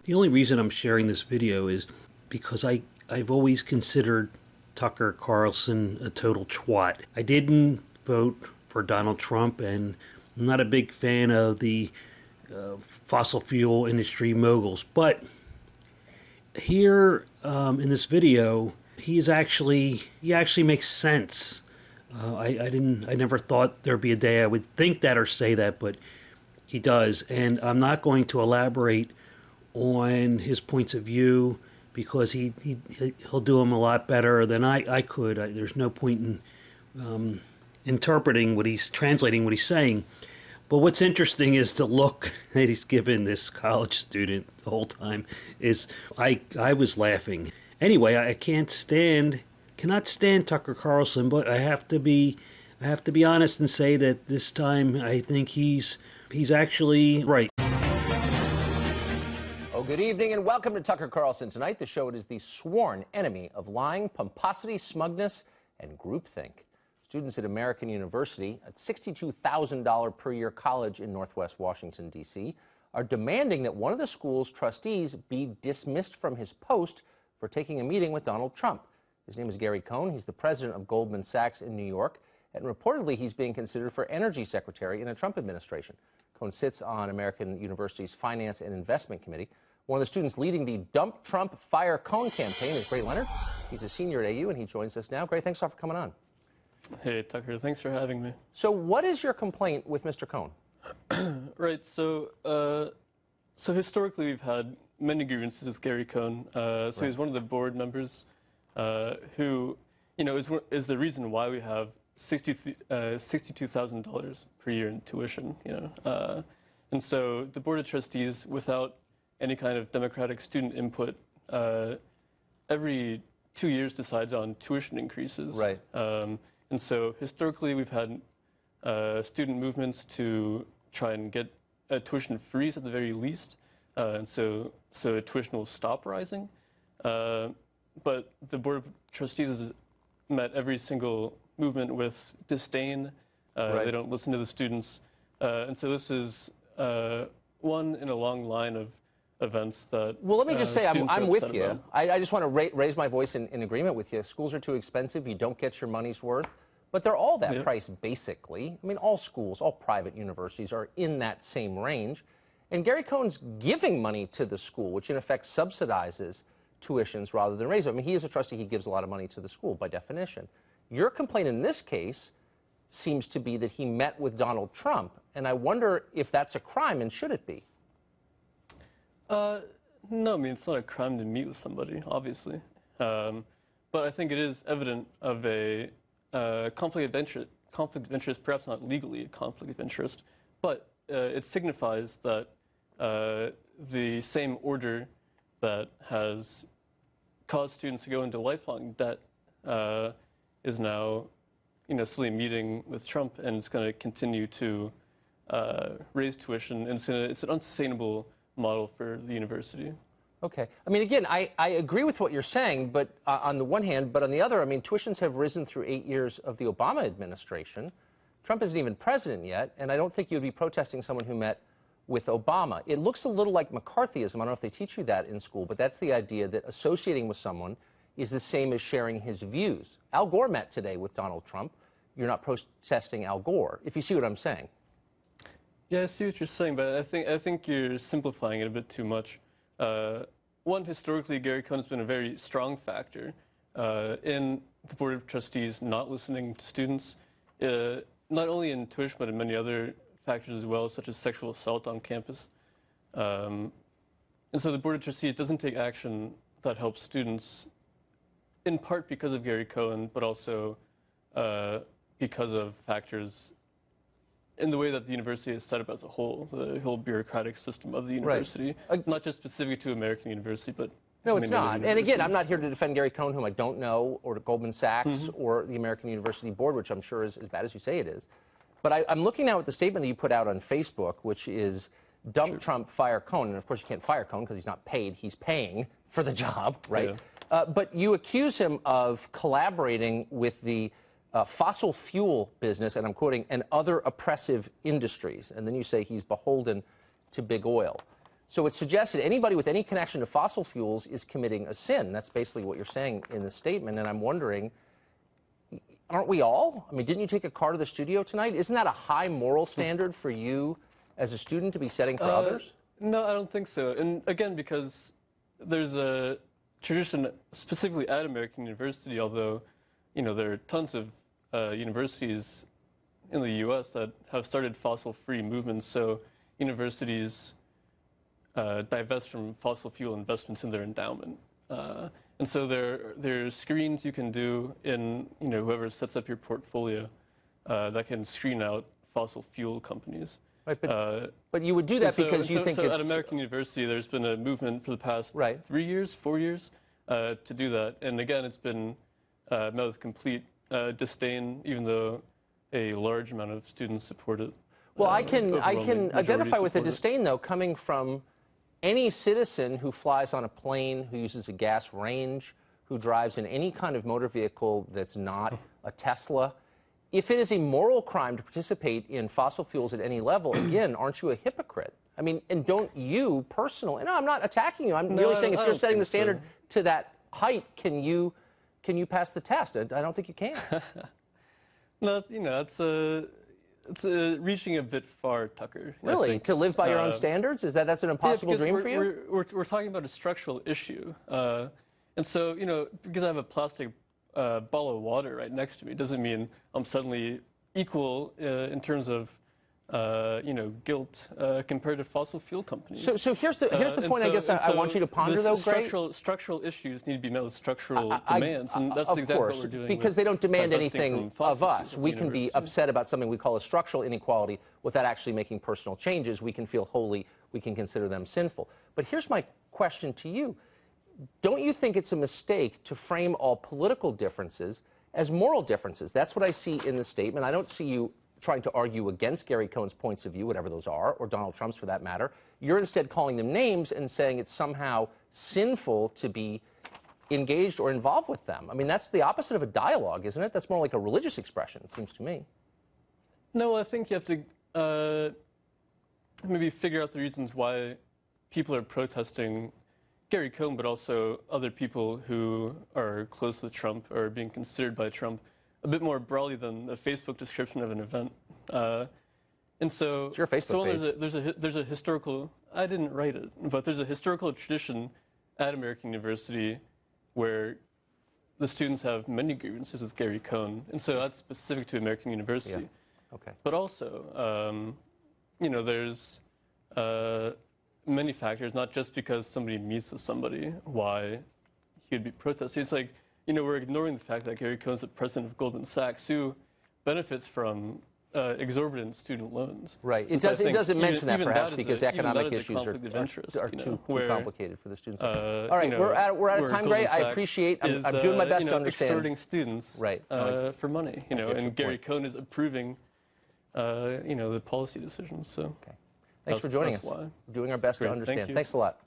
The only reason I'm sharing this video is because I've always considered Tucker Carlson a total twat. I didn't vote for Donald Trump, and I'm not a big fan of the fossil fuel industry moguls. But here in this video, he actually makes sense. I never thought there'd be a day I would think that or say that, but he does. And I'm not going to elaborate on his points of view because he'll do them a lot better than I could. There's no point in interpreting translating what he's saying. But what's interesting is the look that he's given this college student the whole time. I was laughing. Anyway, I cannot stand Tucker Carlson, but I have to be honest and say that this time I think he's actually right. Oh, good evening and welcome to Tucker Carlson Tonight. The show is the sworn enemy of lying, pomposity, smugness, and groupthink. Students at American University, a $62,000 per year college in Northwest Washington, D.C., are demanding that one of the school's trustees be dismissed from his post for taking a meeting with Donald Trump. His name is Gary Cohn. He's the president of Goldman Sachs in New York, and reportedly he's being considered for energy secretary in a Trump administration. Cohn sits on American University's Finance and Investment Committee. One of the students leading the Dump Trump, Fire Cohn campaign is Gray Leonard. He's a senior at AU, and he joins us now. Gray, thanks a lot for coming on. Hey, Tucker, thanks for having me. So what is your complaint with Mr. Cohn? Right, so historically we've had many grievances with Gary Cohn. So he's one of the board members who, is the reason why we have $62,000 per year in tuition, And so the Board of Trustees, without any kind of democratic student input, every 2 years decides on tuition increases. Right. And so historically we've had student movements to try and get a tuition freeze at the very least. And so tuition will stop rising. But the Board of Trustees has met every single movement with disdain. Right. They don't listen to the students. And so this is one in a long line of events that Well, let me just say, I'm with you. About. I just want to raise my voice in agreement with you. Schools are too expensive. You don't get your money's worth. But they're all that price, basically. I mean, all schools, all private universities are in that same range. And Gary Cohn's giving money to the school, which in effect subsidizes tuitions rather than raise them. I mean, he is a trustee. He gives a lot of money to the school by definition. Your complaint in this case seems to be that he met with Donald Trump. And I wonder if that's a crime, and should it be? No, I mean, it's not a crime to meet with somebody, obviously. But I think it is evident of a conflict of interest, perhaps not legally a conflict of interest, but it signifies that the same order that has caused students to go into lifelong debt is now, slowly meeting with Trump, and it's going to continue to raise tuition, and it's an unsustainable model for the university. Okay. I mean, again, I agree with what you're saying, but on the one hand, but on the other, I mean, tuitions have risen through 8 years of the Obama administration. Trump isn't even president yet, and I don't think you'd be protesting someone who met with Obama. It looks a little like McCarthyism. I don't know if they teach you that in school, but that's the idea that associating with someone is the same as sharing his views. Al Gore met today with Donald Trump. You're not protesting Al Gore, if you see what I'm saying. Yeah, I see what you're saying, but I think you're simplifying it a bit too much. One, historically, Gary Cohn has been a very strong factor in the Board of Trustees not listening to students, not only in tuition, but in many other factors as well, such as sexual assault on campus. And so the Board of Trustees doesn't take action that helps students, in part because of Gary Cohn, but also because of factors in the way that the university is set up as a whole, the whole bureaucratic system of the university, not just specific to American University, but no, it's not. And again, I'm not here to defend Gary Cohn, whom I don't know, or Goldman Sachs, or the American University Board, which I'm sure is as bad as you say it is. But I'm looking now at the statement that you put out on Facebook, which is dump Trump, fire Cohn. And of course, you can't fire Cohn because he's not paid. He's paying for the job, right? Yeah. But you accuse him of collaborating with the fossil fuel business, and I'm quoting, and other oppressive industries. And then you say he's beholden to big oil. So it suggests that anybody with any connection to fossil fuels is committing a sin. That's basically what you're saying in the statement. And I'm wondering, aren't we all? I mean, didn't you take a car to the studio tonight? Isn't that a high moral standard for you as a student to be setting for others? No, I don't think so. And again, because there's a tradition, specifically at American University, although, there are tons of universities in the U.S. that have started fossil-free movements, so universities divest from fossil fuel investments in their endowment. And so there are screens you can do in, whoever sets up your portfolio that can screen out fossil fuel companies. Right, but you would do that because you think it's... At American University, there's been a movement for the past 3 years, 4 years, to do that. And again, it's been met with complete disdain, even though a large amount of students support it. Well, I can identify with the disdain, though, coming from any citizen who flies on a plane, who uses a gas range, who drives in any kind of motor vehicle that's not a Tesla. If it is a moral crime to participate in fossil fuels at any level, again, aren't you a hypocrite? I mean, and don't you personally? No, I'm not attacking you. I'm merely saying if you're setting the standard to that height, can you pass the test? I don't think you can. No, it's reaching a bit far, Tucker. Really? To live by your own standards? That's an impossible dream for you? We're talking about a structural issue. And so, because I have a plastic bottle of water right next to me doesn't mean I'm suddenly equal in terms of, guilt compared to fossil fuel companies. So here's the point I guess I want you to ponder, though, Gray. Structural issues need to be met with structural demands, and that's exactly what we're doing. Because they don't demand anything of us. We can be upset about something we call a structural inequality without actually making personal changes. We can feel holy. We can consider them sinful. But here's my question to you. Don't you think it's a mistake to frame all political differences as moral differences? That's what I see in the statement. I don't see you trying to argue against Gary Cohn's points of view, whatever those are, or Donald Trump's for that matter. You're instead calling them names and saying it's somehow sinful to be engaged or involved with them. I mean, that's the opposite of a dialogue, isn't it? That's more like a religious expression, it seems to me. No, I think you have to maybe figure out the reasons why people are protesting Gary Cohn, but also other people who are close with Trump or being considered by Trump a bit more broadly than a Facebook description of an event. And so, it's your Facebook page. There's a historical, I didn't write it, but there's a historical tradition at American University where the students have many grievances with Gary Cohn, and so that's specific to American University. Yeah. Okay. But also, there's many factors, not just because somebody meets with somebody, why he would be protesting. It's like, we're ignoring the fact that Gary Cohn's the president of Goldman Sachs, who benefits from exorbitant student loans. Right. It doesn't mention that, perhaps, because economic issues are too complicated for the students. All right, we're out of time, Gray. I appreciate. I'm doing my best to understand. Extorting students for money, and Gary Cohn is approving, the policy decisions. So. Okay. Thanks for joining us. We're doing our best to understand. Thanks a lot.